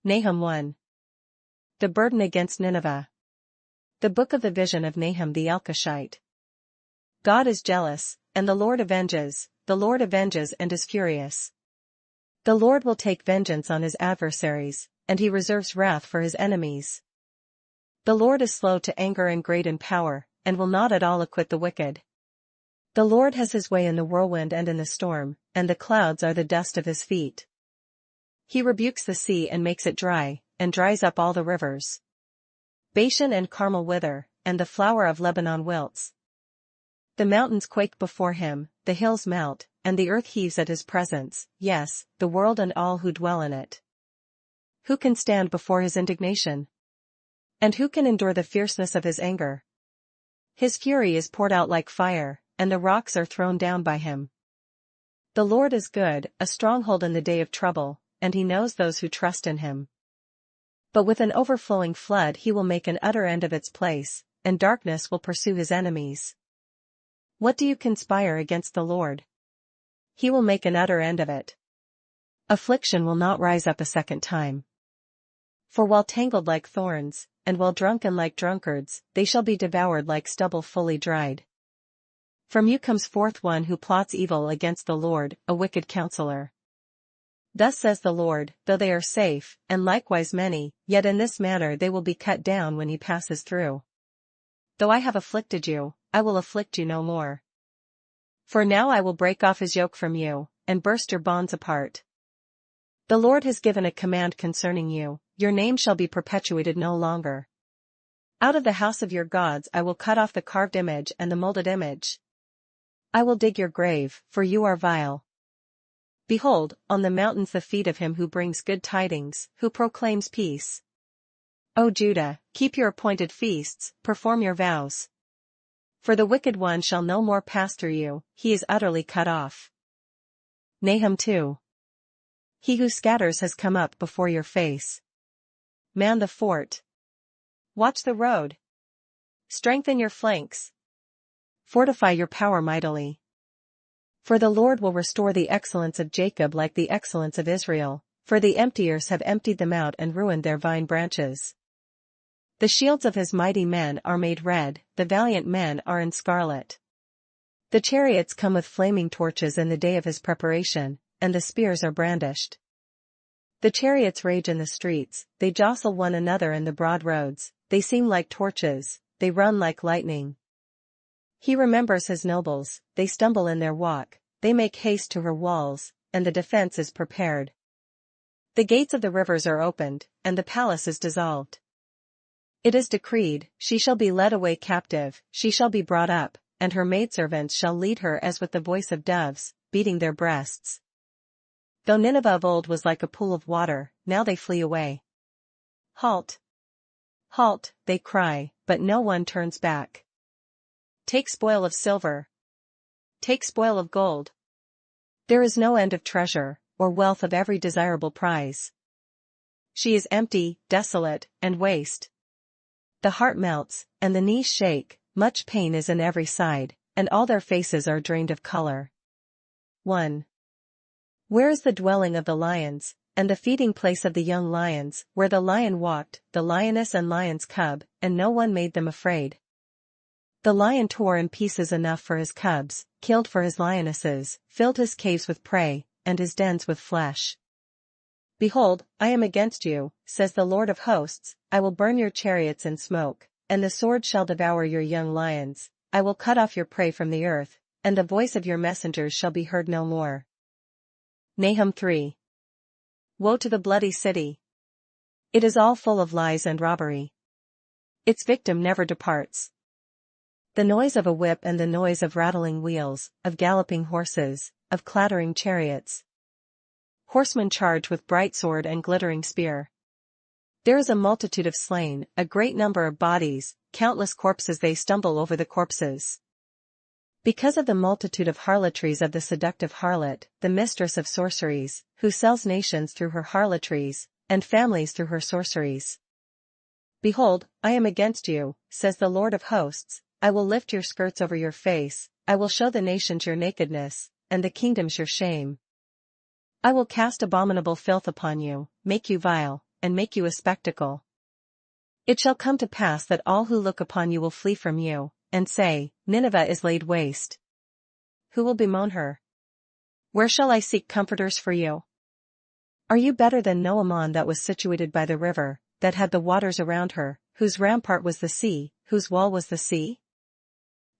Nahum 1. The burden against Nineveh. The book of the vision of Nahum the Elkoshite. God is jealous, and the Lord avenges and is furious. The Lord will take vengeance on his adversaries, and he reserves wrath for his enemies. The Lord is slow to anger and great in power, and will not at all acquit the wicked. The Lord has his way in the whirlwind and in the storm, and the clouds are the dust of his feet. He rebukes the sea and makes it dry, and dries up all the rivers. Bashan and Carmel wither, and the flower of Lebanon wilts. The mountains quake before him, the hills melt, and the earth heaves at his presence, yes, the world and all who dwell in it. Who can stand before his indignation? And who can endure the fierceness of his anger? His fury is poured out like fire, and the rocks are thrown down by him. The Lord is good, a stronghold in the day of trouble, and he knows those who trust in him. But with an overflowing flood he will make an utter end of its place, and darkness will pursue his enemies. What do you conspire against the Lord? He will make an utter end of it. Affliction will not rise up a second time. For while tangled like thorns, and while drunken like drunkards, they shall be devoured like stubble fully dried. From you comes forth one who plots evil against the Lord, a wicked counselor. Thus says the Lord, though they are safe, and likewise many, yet in this manner they will be cut down when he passes through. Though I have afflicted you, I will afflict you no more. For now I will break off his yoke from you, and burst your bonds apart. The Lord has given a command concerning you, your name shall be perpetuated no longer. Out of the house of your gods I will cut off the carved image and the molded image. I will dig your grave, for you are vile. Behold, on the mountains the feet of him who brings good tidings, who proclaims peace. O Judah, keep your appointed feasts, perform your vows. For the wicked one shall no more pass through you, he is utterly cut off. Nahum 2. He who scatters has come up before your face. Man the fort. Watch the road. Strengthen your flanks. Fortify your power mightily. For the Lord will restore the excellence of Jacob like the excellence of Israel, for the emptiers have emptied them out and ruined their vine branches. The shields of his mighty men are made red, the valiant men are in scarlet. The chariots come with flaming torches in the day of his preparation, and the spears are brandished. The chariots rage in the streets, they jostle one another in the broad roads, they seem like torches, they run like lightning. He remembers his nobles, they stumble in their walk, they make haste to her walls, and the defense is prepared. The gates of the rivers are opened, and the palace is dissolved. It is decreed, she shall be led away captive, she shall be brought up, and her maidservants shall lead her as with the voice of doves, beating their breasts. Though Nineveh of old was like a pool of water, now they flee away. Halt! Halt, they cry, but no one turns back. Take spoil of silver. Take spoil of gold. There is no end of treasure, or wealth of every desirable prize. She is empty, desolate, and waste. The heart melts, and the knees shake, much pain is in every side, and all their faces are drained of color. 1. Where is the dwelling of the lions, and the feeding place of the young lions, where the lion walked, the lioness and lion's cub, and no one made them afraid? The lion tore in pieces enough for his cubs, killed for his lionesses, filled his caves with prey, and his dens with flesh. Behold, I am against you, says the Lord of hosts, I will burn your chariots in smoke, and the sword shall devour your young lions, I will cut off your prey from the earth, and the voice of your messengers shall be heard no more. Nahum 3. Woe to the bloody city! It is all full of lies and robbery. Its victim never departs. The noise of a whip and the noise of rattling wheels, of galloping horses, of clattering chariots. Horsemen charge with bright sword and glittering spear. There is a multitude of slain, a great number of bodies, countless corpses, they stumble over the corpses. Because of the multitude of harlotries of the seductive harlot, the mistress of sorceries, who sells nations through her harlotries, and families through her sorceries. Behold, I am against you, says the Lord of hosts, I will lift your skirts over your face, I will show the nations your nakedness, and the kingdoms your shame. I will cast abominable filth upon you, make you vile, and make you a spectacle. It shall come to pass that all who look upon you will flee from you, and say, Nineveh is laid waste. Who will bemoan her? Where shall I seek comforters for you? Are you better than Nahum that was situated by the river, that had the waters around her, whose rampart was the sea, whose wall was the sea?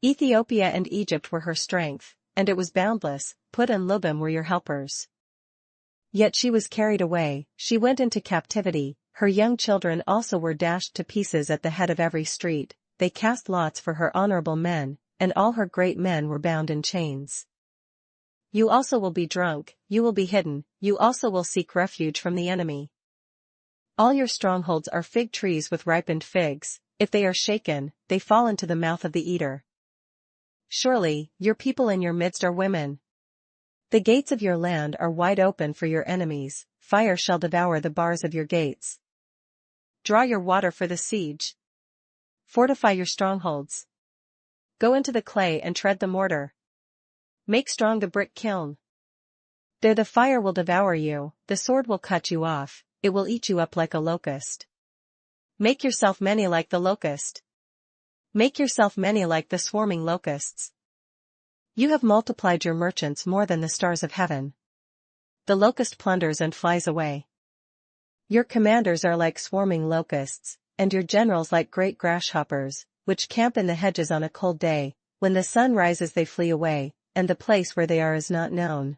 Ethiopia and Egypt were her strength, and it was boundless, Put and Lubim were your helpers. Yet she was carried away, she went into captivity, her young children also were dashed to pieces at the head of every street, they cast lots for her honorable men, and all her great men were bound in chains. You also will be drunk, you will be hidden, you also will seek refuge from the enemy. All your strongholds are fig trees with ripened figs, if they are shaken, they fall into the mouth of the eater. Surely, your people in your midst are women. The gates of your land are wide open for your enemies, fire shall devour the bars of your gates. Draw your water for the siege. Fortify your strongholds. Go into the clay and tread the mortar. Make strong the brick kiln. There the fire will devour you, the sword will cut you off, it will eat you up like a locust. Make yourself many like the locust. Make yourself many like the swarming locusts. You have multiplied your merchants more than the stars of heaven. The locust plunders and flies away. Your commanders are like swarming locusts, and your generals like great grasshoppers, which camp in the hedges on a cold day, when the sun rises they flee away, and the place where they are is not known.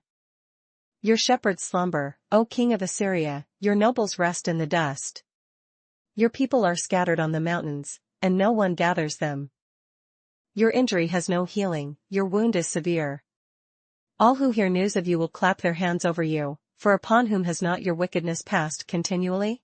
Your shepherds slumber, O king of Assyria, your nobles rest in the dust. Your people are scattered on the mountains, and no one gathers them. Your injury has no healing, your wound is severe. All who hear news of you will clap their hands over you, for upon whom has not your wickedness passed continually?